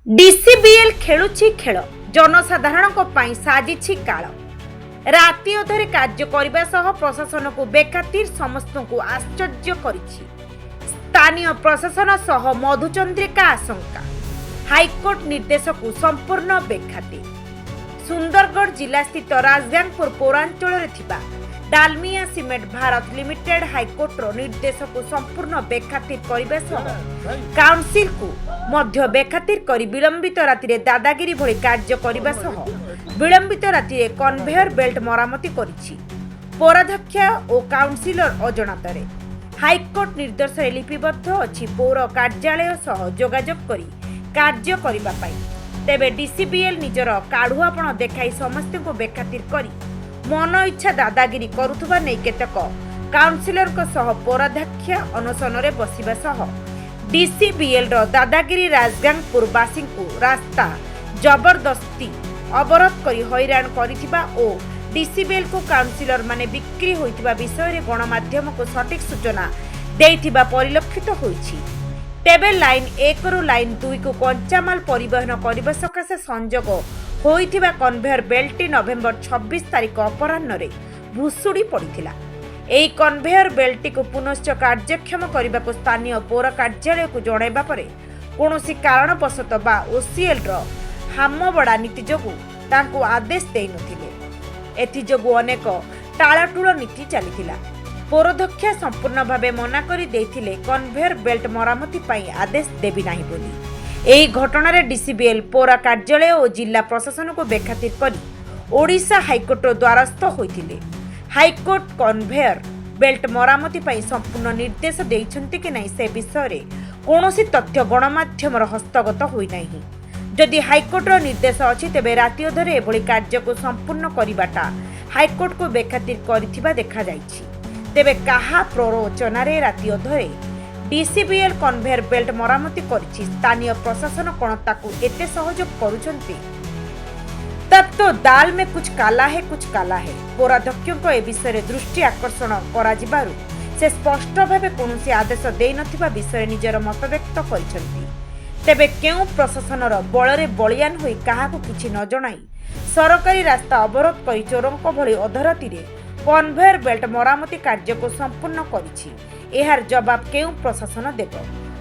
डीसीबीएल खेलुछि खेल जनसाधारण साजिछि काल राति अधरे कार्य करने सह प्रशासन को बेखातिर समस्त को आश्चर्य करिछि। स्थानीय प्रशासन सह मधुचंद्रिका आशंका हाईकोर्ट निर्देश को संपूर्ण बेखातिर। सुंदरगढ़ जिला स्थित राजगांगपुर पौरांचल डालमिया सीमेंट भारत लिमिटेड हाईकोर्टर निर्देश को संपूर्ण बेखातिर करने सह काउंसिल को मध्य बेखातिर करी विलंबित राति दादागिरी भली कार्य करने सह विलंबित राति कन्वेयर बेल्ट मरामती करिछि। पौराध्यक्ष और काउंसिलर अजणातरे हाईकोर्ट निर्देश लिपिबद्ध अछि पौर कार्यालय सह जोगाजोग करी कार्य करिबा पाई। तेबे डीसीबीएल निजर काढ़ुआपण देखाई समस्त को बेखातिर करी मन इच्छा दादागिरी करुथबा नै केतक काउंसिलर सह पौराध्यक्ष अनशन रे बसिबा सह डीसीबीएल रो दादागिरी राजगांगपुर बासी को रास्ता जबरदस्ती अवरोध करी हैरान करिथिबा ओ डीसीबीएल को काउंसिलर माने बिक्री होइथिबा विषय रे गणमाध्यम को सटीक सूचना देइथिबा परिलक्षित होइछि। तेबे लाइन 1 रु लाइन 2 को कंचामाल परिवहन करबा सकाशे संजोग होइथिबा कन्वेयर बेल्ट नवेम्बर 26 तारिख अपराह्न रे भुसुड़ी पड़िथिला। एई कन्वेयर बेल्ट को पुनश्च कार्यक्षम करने को स्थानीय पौर कार्यालय को जणाइबा परे कोनोसी कारणवशत बा ओसीएल रो हामबड़ा नीति जोगु तांको आदेश देइ नथिले। एथि जोगु अनेक टाळाटुळ नीति चलीथिला। पौराध्यक्ष संपूर्ण भावे मना करी देइथिले कन्वेयर बेल्ट मरामती पई आदेश देबी नाही बोली। एही घटना रे डीसीबीएल पौर कार्यालय और जिला प्रशासन को बेखातिर करी ओडिशा हाईकोर्ट द्वारस्थ होइथिले। हाईकोर्ट कन्वेयर बेल्ट मरामती पई संपूर्ण निर्देश देइछन्ति कि नहीं से विषय रे कोनोसी तथ्य गणमाध्यम हस्तगत होई नाही। जदि हाईकोर्ट निर्देश अछि तेबे राति अधरे एभली कार्य को संपूर्ण करिबाटा हाईकोर्ट को बेखातिर करिथिबा देखा जाइछि। तेबे काहा प्ररोचना रे राति अधरे डीसीबीएल कन्वेयर बेल्ट मरामती करिछि स्थानीय प्रशासन कोन ताकू एते सहयोग करूछन्ति। तब तो दाल में कुछ काला है कुछ काला है। पौराध्यक्ष को ए विषय रे दृष्टि आकर्षण करा जिबारु से स्पष्ट भावे कोनोसी आदेश देइ नथिबा विषय निजर मत व्यक्त करिसंती। तेबे केउ प्रशासनर बଳରେ बलियान होई काहाकू किछि न जणाई सरकारी रास्ता अवरोध करी चोरंक भली अधरती रे कन्वेयर बेल्ट मरामती कार्य को संपूर्ण करिछि। एहार जवाब केउ प्रशासन देब।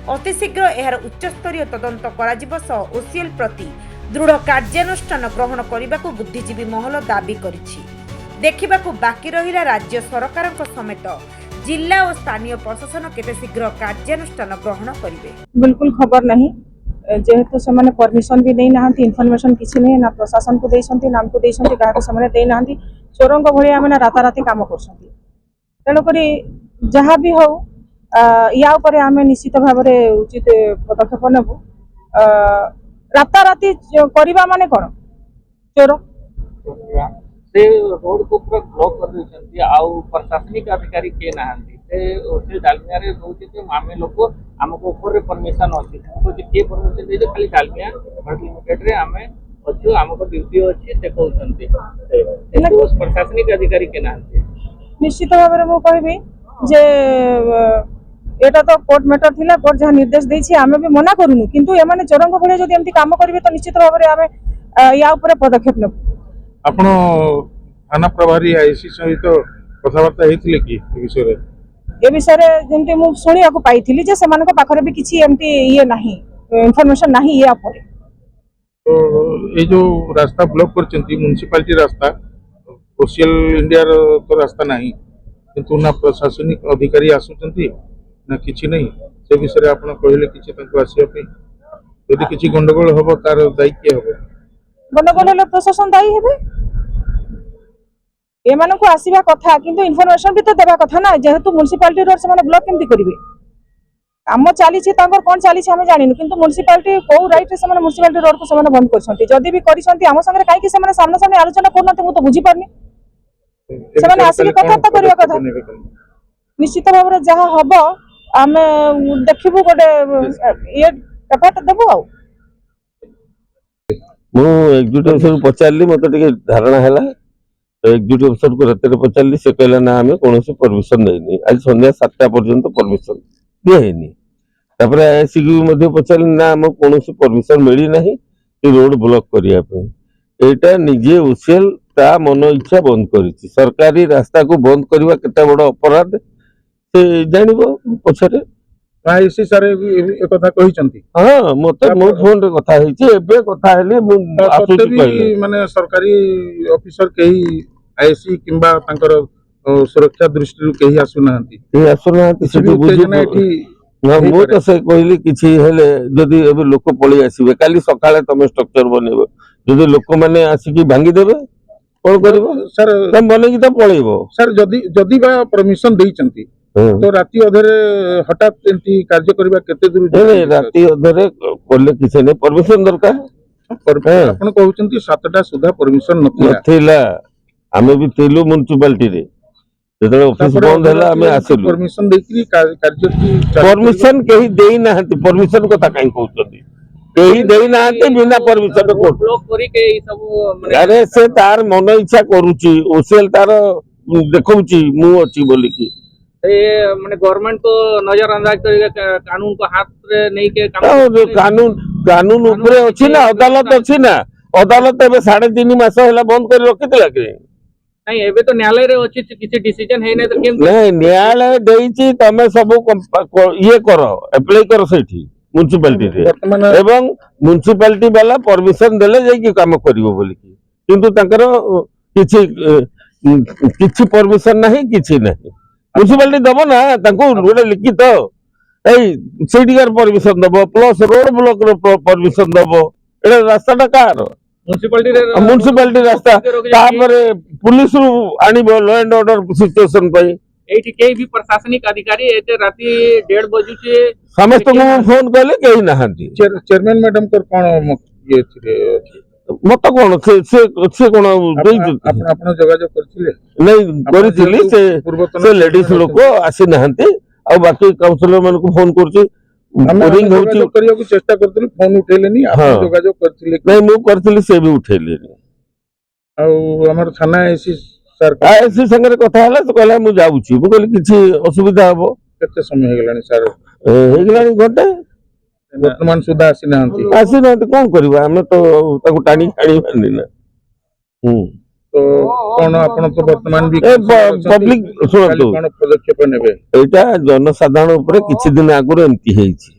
अति शीघ्र एहार उच्चस्तरीय तदंत करा जिबो सह ओसीएल प्रति दृढ़ कार्यानुष्ठान ग्रहण करने को बुद्धिजीवी महल दाबी करिछि। देखिबाकू बाकी रहिला राज्य सरकार समेत जिला और स्थानीय प्रशासन केते शीघ्र कार्यानुष्ठान ग्रहण करिवे। बिल्कुल खबर नहीं जेहेतु से माने परमिशन भी नहीं नाहंती इन्फॉर्मेशन किछि नहीं ना प्रशासन को देइसंती नाम को देइसंती काहा से माने देइ नाहंती चोरंक भली आमे ना राता राती काम करसंती। तेणु करी जहा भी हो या ऊपर आमे निश्चित भाव में उचित पदक्षेप नेबु। राता राती करबा माने कोन चोर से रोड को पूरा ब्लॉक कर देछंती आउ प्रशासनिक अधिकारी के नाहंती से ओसे डालमिया रे होचे जे मामे लोक हमको ऊपर रे परमिशन अछि तो जे के परमिशन दे जे खाली डालमिया भारत लिमिटेड रे हमें अछि हमको ड्यूटी अछि से कहउछंती से उस प्रशासनिक अधिकारी के नाहंती। निश्चित भाव में मु कहबी जे एटा तो कोर्ट मैटर थिला कोर्ट जहाँ निर्देश देछि आमे भी मना करूनु किंतु एमाने चोरंक भले जदि एमती काम करिवे तो निश्चित भाव में आमे या ऊपर पदक्षेप नेबु। आपण थाना प्रभारी आईसी सहित कथबार्ता हेतिले कि ए विषय रे जेमती मु सुनिया को पाइथिली जे सेमानक पाखरे भी किछि एमती ये नाही इन्फॉर्मेशन नाही या ऊपर। तो ए जो रास्ता ब्लॉक करचंती म्युनिसिपालिटी रास्ता सोशल इंडिया तो रास्ता नाही किंतु ना प्रशासनिक अधिकारी आसुचंती ना किछि नहीं से विषय आपण कहले किछि तंको आसीया पे यदि किछि गंडगोल होबो तार दायी के होबो। गंडगोल हेले प्रशासन दायी हेबे एमानकु आसीबा कथा किंतु इन्फॉर्मेशन भी तो देबा कथा ना जेहेतु म्युनिसिपालिटी रोड से माने ब्लॉक केमती करिवे काम चली छी तांकर कोन चली छी हमें जानिनु किंतु म्युनिसिपालिटी को राइट से माने म्युनिसिपालिटी रोड को से माने बंद करछंती जदी भी करिसंती हम संगे काई कि से माने सामने सामने आलोचना करनते मु तो बुझी पारनी से माने आसी कथा तो करिया कथा। निश्चित भाव में जहाँ हबो आमे देखिबु गोटे ये एफर्ट देबु आ मु एग्जीक्यूटिव अफसर पचारली मते टिके धारणा हैला एग्जीक्यूटिव अफसर को रात पचारली से कहला ना आमे कोनोसी परमिशन नहीं आज संध्या 7टा पर्यंत परमिशन दिए हैनी तापर आईसी को भी पचार ना आम कौन परमिशन मिली ना रोड ब्लॉक करने एटा निजे ओसीएल ता मन इच्छा बंद करिछि सरकारी रास्ता को बंद करवा केते बड़ अपराध से जानिबो पछरे आईसी सर एक कथा कहिसंती हाँ मते मो फोन रे कथा हेछि एबे कथा हेले मु आसुछि कहले माने सरकारी ऑफिसर केही आईसी किंबा तांकर सुरक्षा दृष्टि केही आसुनांती ए आसुनांती सेठी बुझि ना एठी ना मो तो से कहली किछि हेले जदी एबे लोक पळी आसीबे काली सकाळे तमे स्ट्रक्चर बनेबो जदी लोक माने आसी की भांगी देबे कोन करबो सर तम बने की तो पळेबो सर जदी जदी बा परमिशन देइचंती तो राती अधरे हठात एंती कार्य करबा केते दूर नहीं राती अधरे करले किसे ने परमिशन दरकार आपण कहउचंती 7टा सुधा परमिशन नथिला नथिला आमे भी थिलु म्युनिसिपालिटी रे जेतले ऑफिस बंद हला आमे आसिलु परमिशन देकरी कार्य की परमिशन केही देई नाहंती परमिशन कथा काई कहउचंती केही देई नाहंती बिना परमिशन को ब्लॉक करी के ई सब अरे से तार मन इच्छा करूची ओसीएल तार देखौची मु अछि बोली की माने गवर्नमेंट तो नजरअंदाज करके कानून को हाथ रे नहीं के कानून कानून ऊपर अछि ना अदालत अछि ना अदालत एबे 3.5 मास होला बंद कर रखितला के नहीं एबे तो न्यायालय रे अछि किसी डिसीजन है नै तो केम नहीं न्यायालय देइची तमे सब ये करो अप्लाई करो सेठी म्युनिसिपालिटी रे वर्तमान एवं म्युनिसिपालिटी वाला परमिशन देले जाई की काम करिवो बोली की किंतु ताकर किछि परमिशन नहीं किछि नहीं म्युनिसिपालिटी दबो ना तांको रोड लिखित एई सीडीआर परमिशन दबो प्लस रोड ब्लॉक रो परमिशन दबो एटा रास्ता कार म्युनिसिपालिटी रास्ता तापरे पुलिस रु आनिबो लॉ एंड ऑर्डर सिचुएशन पई एठी के भी प्रशासनिक अधिकारी एते राती 1:30 बजे से समस्त को फोन करले केही नाहंती चेयरमैन मैडम कर कोन ये छिरे मत कोन से कोन आपण जोगाजोग करथिले नहीं करिथिली से लेडीज लोक आसी नाहंती आ बाकी काउंसलर मन को फोन करछि रिंग होछि करियो को चेष्टा करथिली फोन उठेलेनी आपण जोगाजोग करथिले नहीं मु करथिली से भी उठेलेनी आ हमर थाना एसी सर एसी संगे कथा हला तो कहला मु जाउछि मु कहली किछि असुविधा हबो केते समय हे गेलानी सर हे गेलानी घंटे वर्तमान सुधा आसी ना कोन करबा हमें तो ताको टाणी खाणी बानी ना तो कोन आपण तो वर्तमान भी पब्लिक सुनतो कोन पदक्षेप नेबे एटा जनसाधारण ऊपर किछि दिन आगुर एमती हेछि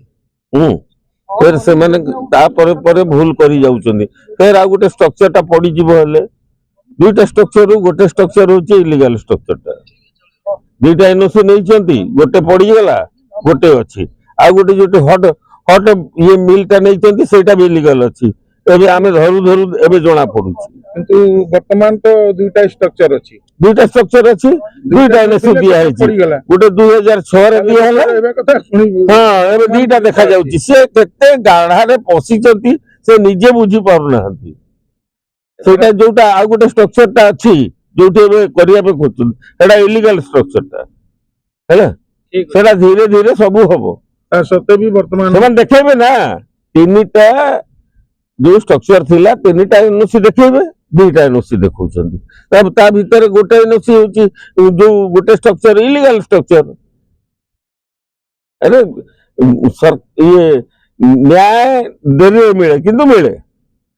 फिर से माने ता परे भूल करी जाउचंदी फिर आ गोटे स्ट्रक्चर टा पड़ी जिवो हेले दुईटा स्ट्रक्चर गोटे स्ट्रक्चर होची इलीगल स्ट्रक्चर टा दुईटा एनओसी नै चंती गोटे पड़ी गेला गोटे अछि आ गोटे जोटे हट ये मिल टा नै चंती सेटा भी इलीगल अछि एबे आमे धरु एबे जोना पडुची किंतु वर्तमान तो दुईटा स्ट्रक्चर अछि दुईटा एनओसी दिया हेछि गोटे 2006 रे दिया हला एबे कथा सुनी हां एबे दुईटा देखा जाउची से केते गाढ़ा रे पसी चंती से निजे बुझी पारु नाहंती सेटा जोटा आ गोटे स्ट्रक्चर ता अछि जोटे एबे करिया पे खोचु एटा इलीगल स्ट्रक्चर ता हैला सेटा धीरे धीरे सब हबो सत्य भी वर्तमान समान देखेबे ना तीनटा जो स्ट्रक्चर थिला तीनटा एनओसी देखेबे दुईटा एनओसी देखौचंदी तब ता भीतर गोटे एनओसी होची जो गोटे स्ट्रक्चर इलीगल स्ट्रक्चर अरे सर ये न्याय देरी मिले किंतु मिले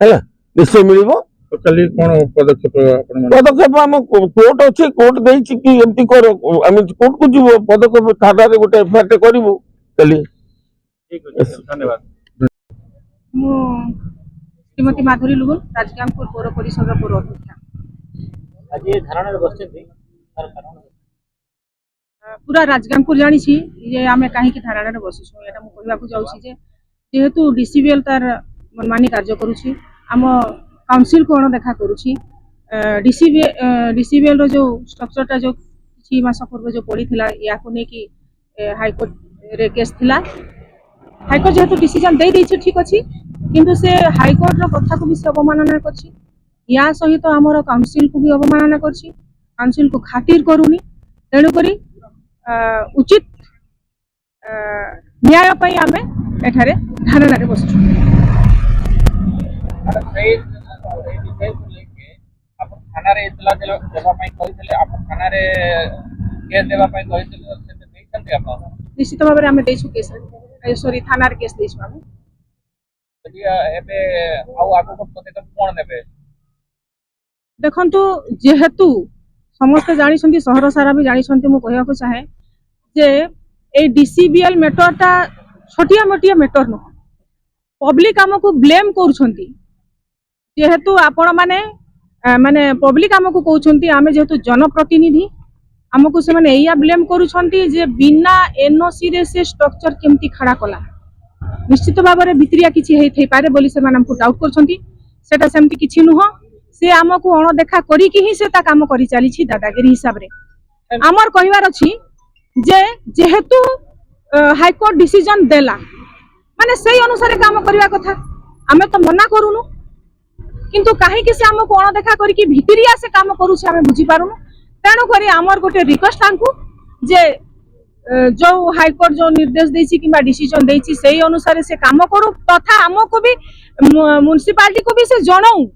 हैला निश्चय मिलिबो तो कली कोन पदक्षेप हम कोर्ट अछि कोर्ट देछि कि एमती करो हम कोर्ट को जीवो पदक्षेप थाना रे गोटे एफआईआर करिवो कली ठीक अछि धन्यवाद मु श्रीमती माधुरी लुगुन राजकामपुर पौर परिषद पौर अध्यक्षा आज ये धारणा बसते पूरा राजकामपुर जानी जे आमे काहे की धारणा रे बसिसु एटा मु कहबा को जाउछि जे जेहेतु डीसीबीएल तार मनमानी कार्य करूछि आम काउंसिल को अणदेखा करुछि डीसीबीएल रो जो स्ट्रक्चर टा जो किछि मास पूर्व जो पड़ी थिला या को ने कि हाईकोर्ट रे केस थिला हाईकोर्ट जेहेतु डिसीजन दे दैछि ठीक अछि किंतु से हाईकोर्ट रो कथा को भी से अवमानना करछि या सहित हमर काउंसिल को भी अवमानना करछि काउंसिल को खातिर करूनी तेणु करी उचित न्याय पई आमे एठारे धारणा रे बसछु थाना रे इतला देबा पई कहितले आपण थाना रे केस देबा पई कहितले से देइछन्ते आपण निश्चित भाबरे आमे देइछु केस सॉरी थाना रे केस देइछ हम ଯଦି ଏବେ ଆଉ ଆଗକୁ ପଦକ୍ଷେପ କଣ ନେବେ? देखंतु जेहेतु समस्त जानी सहर सारा भी जानी मु कहवा चाहे जे ए डीसीबीएल मैटरटा छोटिया मोटिया मैटर नुह पब्लिक आमको ब्लेम करुछंती जेहेतु आपण माने माने पब्लिक आमको कहउछंती आमे जेहेतु जनप्रतिनिधि आमको से माने एया ब्लेम करुछंती जे बिना एनओसी रे से स्ट्रक्चर केमती खड़ा कला निश्चित भाव में भित्रिया किछि हेइ थई पारे बोली से माने डाउट करछंती सेटा सेमती किछि नुह से आमको अणदेखा करिकि ही से ता काम करि चली छी दादागिरी हिसाब रे आमर कहिवार अछि जे जेहेतु हाईकोर्ट डिसीजन देला माने सही अनुसार काम करबा कथा आमे तो मना करूनु किंतु काहे कि से हमको अणदेखा करिकि भितरिया से काम करू से आमे बुझी पारुनु तेणु करी आमर गोटे रिक्वेस्ट आंकु जे जो हाईकोर्ट जो निर्देश देछि किबा डिसीजन देछि सही अनुसार से काम करू तथा हमको भी म्युनिसिपालिटी को भी से जणाऊ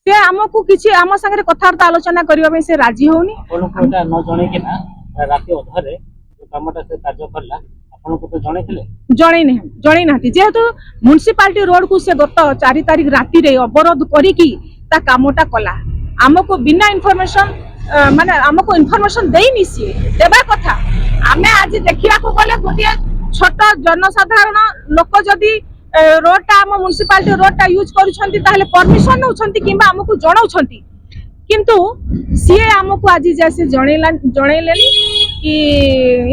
से हमको किछि आम संगे कथार्थ आलोचना करबा में से राजी होनी ଆପଣଙ୍କୁ ଏଟା ନ ଜଣେଇକି ନା ରାତି ଅଧରେ ଯୋଉ କାମଟା ସେ କାର୍ଯ୍ୟ କଲା ଆପଣଙ୍କୁ ତ ଜଣେଇଥିଲେ? जणई नाती जेहेतु म्युनिसिपालिटी रोड को से गत 4 तारिख राति रे अवरोध करिकी ता कामटा कला हमको बिना इनफॉरमेशन माने हमको इनफॉरमेशन देइनी सी देबा कथा आमे आज देखिया को गले गोटे छोट जनसाधारण लोक जदी रोडटा हम म्युनिसिपालिटी रोडटा यूज करूछंती ताहले परमिशन नउछंती किबा हमको जणाउछंती किंतु सीए हमको आज जैसे जणैलेनी कि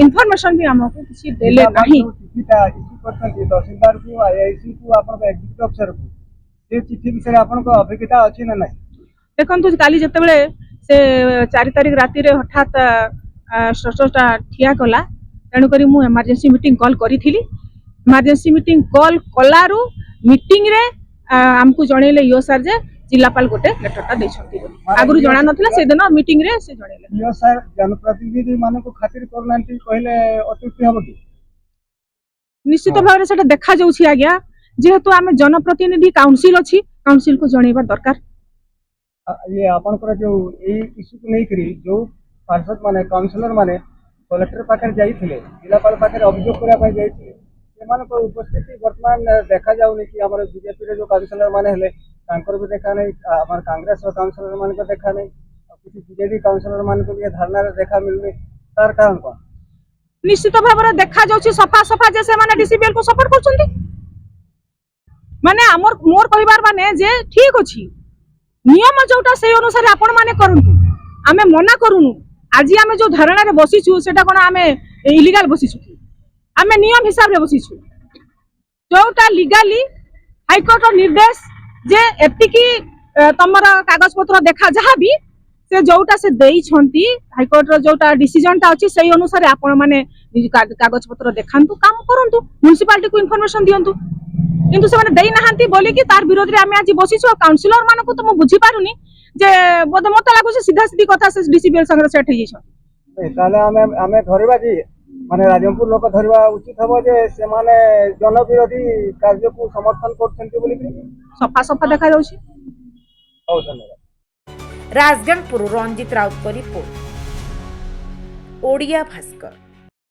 इनफॉरमेशन भी हमको किसी देले नहीं चिठीटा इश्यू करछंती तहसीलदार को आईआईसी को आपन एग्जीक्यूटिव अफसर को से चिठी विषय आपन को अभिज्ञता अछि ना नहीं? देखंतु काली जतेबेले से 4 तारिख राति रे हठात स्ट्रक्चरटा ठिया कला तेणु करी मु इमरजेंसी मीटिंग कॉल करिथिली इमरजेंसी मीटिंग कॉल कलारू मीटिंग रे हमको जणैले यो सर जे जिलापाल गोटे लेटरटा दैछंती आगुरु जणा नथिला से दिन मीटिंग रे से जणैले यो सर जनप्रतिनिधि मान को खातिर करनांती कहले अत्युक्ति हबो कि? निश्चित भाव में सेटा देखा जाउछि आज्ञा जेहेतु आमे जनप्रतिनिधि काउंसिल अछि काउंसिल को जणैबा दरकार ये आपनकर जो ए इश्यू को नहीं करी जो पार्षद माने काउंसिलर माने कलेक्टर पाकर जाइथिले जिलापाल पाकर अभियोग करा पाई जाइथिले सेमान को उपस्थिति वर्तमान देखा जाउनी कि हमर बीजेपी रे जो काउंसिलर माने हले तांकर भी देखा नहीं हमर कांग्रेस और काउंसिलर मान को देखा नहीं किसी बीजेपी काउंसिलर मान को भी धारणा रे देखा मिलने तार कारण कोन? निश्चित भाव में देखा जाउछि सफा सफा जैसे माने डीसीबीएल को सपोर्ट करछंती माने हमर मोर कहिबार माने जे ठीक अछि नियम जोटा से अनुसार आपण माने करंतु आमे मना करूनु आज आमे जो धारणा रे बसिछु सेटा कोन आमे इलीगल बसिछु आमे नियम हिसाब रे बसिछु जोटा लीगली हाईकोर्ट निर्देश जे एतिकी तमरा कागज पत्र देखा जहा भी से जोटा से देई छंती हाईकोर्ट रो जोटा डिसीजन ता अछि सही अनुसार आपण माने कागज पत्र देखांतु काम करंतु म्युनिसिपालिटी को इन्फॉर्मेशन दियंतु किंतु से माने देई नाहंती बोली कि तार विरोध रे आमे आज बसिछु काउंसिलर मान को तो मु बुझी पारुनी जे बोध मत लागु से सीधा सीधी कथा से डीसीबीएल संग सेट हे छ ताले हमें धरिबा जी माने राजमपुर लोक धरिबा उचित हबो जे से माने जन विरोधी कार्य को समर्थन करछंती बोली कि सफा सफा देखा जाउछि। बहुत धन्यवाद। राजगंजपुर रंजित राउत रिपोर्ट ओडिया भास्कर।